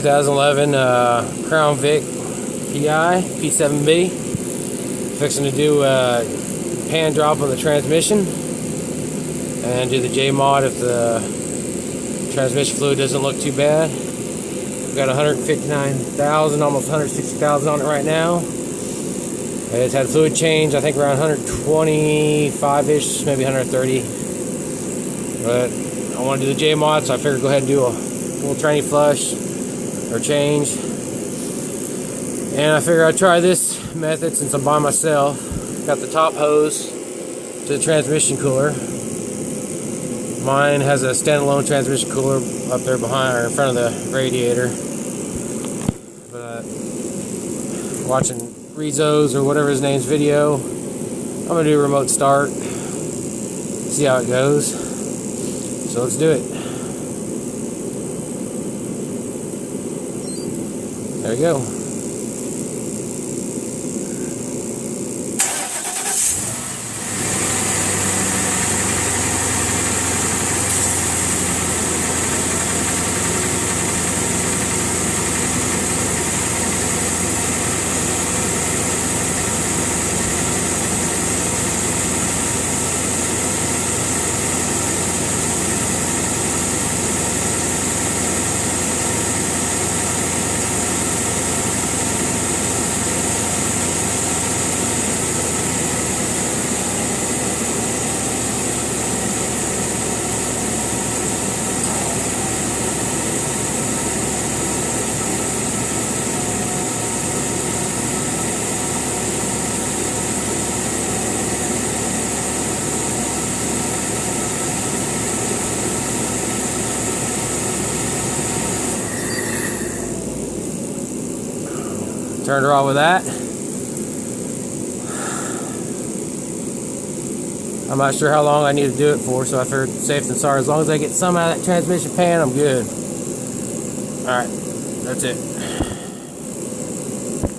2011 Crown Vic PI P7B. Fixing to do a pan drop on the transmission and do the Jmod if the transmission fluid doesn't look too bad. We've got 159,000, almost 160,000 on it right now. It's had a fluid change, I think around 125-ish, maybe 130. But I want to do the Jmod, so I figured go ahead and do a little tranny flush or change. And I figured I'd try this method since I'm by myself. Got the top hose to the transmission cooler. Mine has a standalone transmission cooler up there behind or in front of the radiator. But watching Rezo's or whatever his name's video, I'm gonna do a remote start, see how it goes. So let's do it. There we go. Turned her off with that. I'm not sure how long I need to do it for, so I figured safe than sorry. As long as I get some out of that transmission pan, I'm good. Alright, that's it.